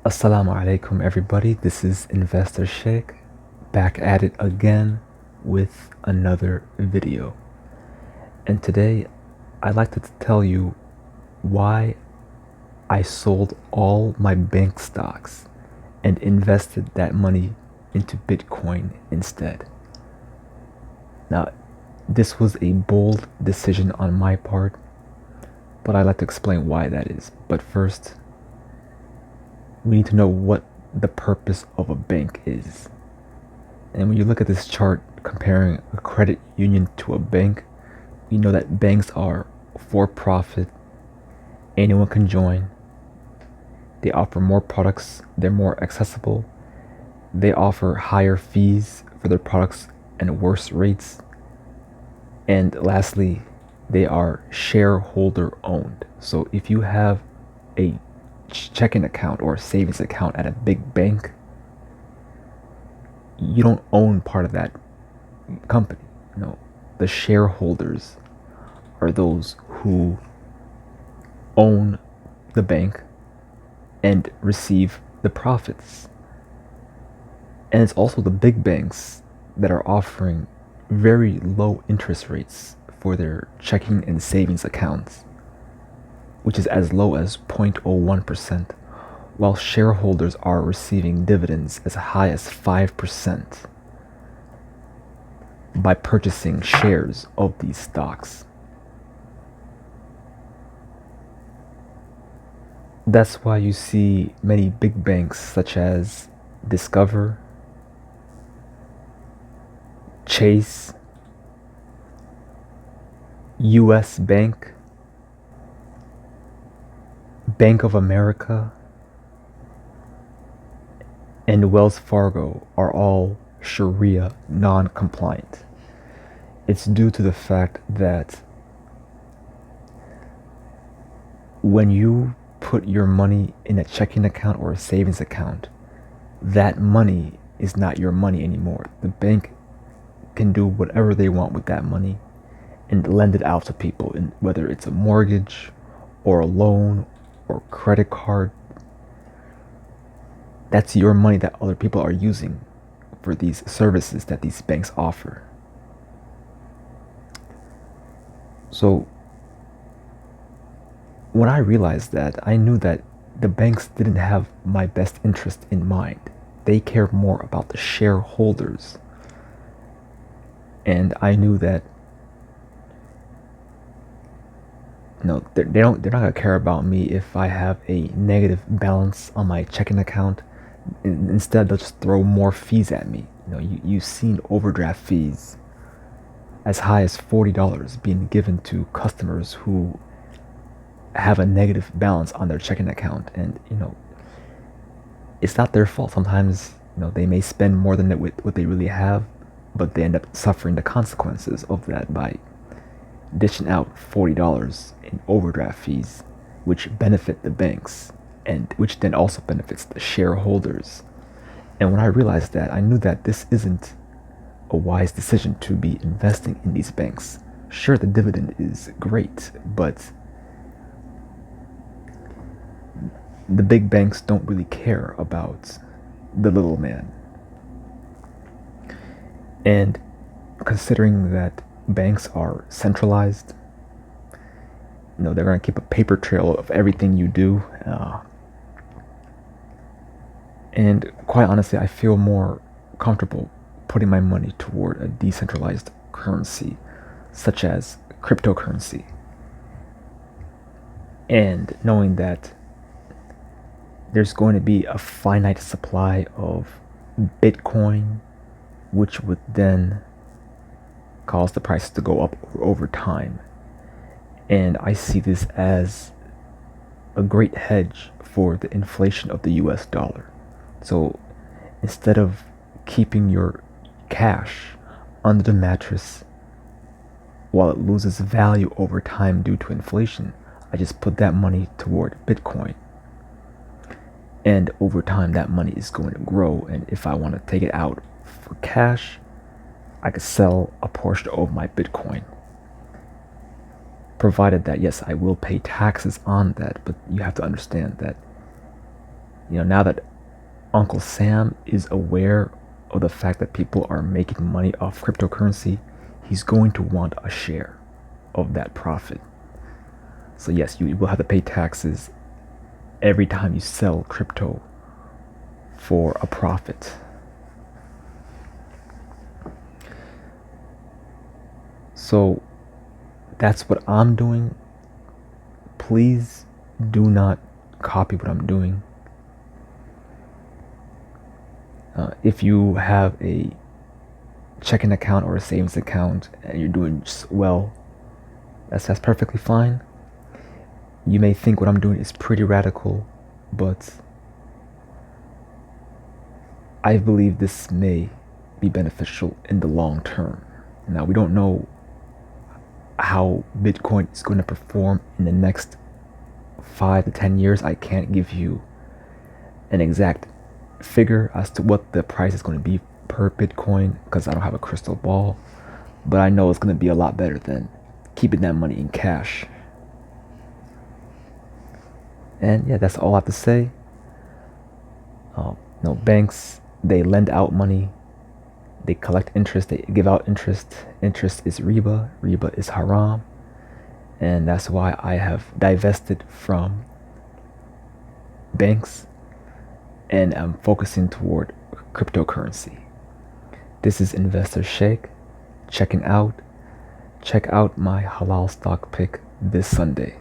Assalamu alaikum everybody, this is Investor Sheikh, back at it again with another video. And today I'd like to tell you why I sold all my bank stocks and invested that money into Bitcoin instead. Now, this was a bold decision on my part, but I'd like to explain why that is. But first, we need to know what the purpose of a bank is. And when you look at this chart comparing a credit union to a bank, we know that banks are for profit, anyone can join, they offer more products, they're more accessible, they offer higher fees for their products and worse rates, and lastly, they are shareholder owned. So if you have a checking account or a savings account at a big bank, you don't own part of that company. No, the shareholders are those who own the bank and receive the profits. And it's also the big banks that are offering very low interest rates for their checking and savings accounts, which is as low as 0.01%, while shareholders are receiving dividends as high as 5% by purchasing shares of these stocks. That's why you see many big banks such as Discover, Chase, US Bank, Bank of America, and Wells Fargo are all Sharia non-compliant. It's due to the fact that when you put your money in a checking account or a savings account, that money is not your money anymore. The bank can do whatever they want with that money and lend it out to people, whether it's a mortgage or a loan or credit card. That's your money that other people are using for these services that these banks offer. So when I realized that, I knew that the banks didn't have my best interest in mind. They care more about the shareholders. And I knew that they're not gonna care about me if I have a negative balance on my checking account. Instead, they'll just throw more fees at me. You've seen overdraft fees as high as $40 being given to customers who have a negative balance on their checking account, and it's not their fault. Sometimes they may spend more than what they really have, but they end up suffering the consequences of that by dishing out $40 in overdraft fees, which benefit the banks and which then also benefits the shareholders. And when I realized that, I knew that this isn't a wise decision to be investing in these banks. Sure, the dividend is great, but the big banks don't really care about the little man. And considering that banks are centralized, they're going to keep a paper trail of everything you do. And quite honestly, I feel more comfortable putting my money toward a decentralized currency, such as cryptocurrency. And knowing that there's going to be a finite supply of Bitcoin, which would then cause the prices to go up over time. And I see this as a great hedge for the inflation of the US dollar. So instead of keeping your cash under the mattress while it loses value over time due to inflation, I just put that money toward Bitcoin. And over time, that money is going to grow. And if I want to take it out for cash, I could sell a portion of my Bitcoin. Provided that, yes, I will pay taxes on that, but you have to understand that Now that Uncle Sam is aware of the fact that people are making money off cryptocurrency, he's going to want a share of that profit. So yes, you will have to pay taxes every time you sell crypto for a profit. So that's what I'm doing. Please do not copy what I'm doing. If you have a checking account or a savings account and you're doing well, that's perfectly fine. You may think what I'm doing is pretty radical, but I believe this may be beneficial in the long term. Now, we don't know how Bitcoin is going to perform in the next 5 to 10 years. I can't give you an exact figure as to what the price is going to be per Bitcoin because I don't have a crystal ball, but I know it's going to be a lot better than keeping that money in cash. And yeah, that's all I have to say. Banks, they lend out money, they collect interest, they give out interest. Interest is riba, riba is haram, and that's why I have divested from banks and I'm focusing toward cryptocurrency. This is Investor Sheikh checking out. Check out my halal stock pick this Sunday.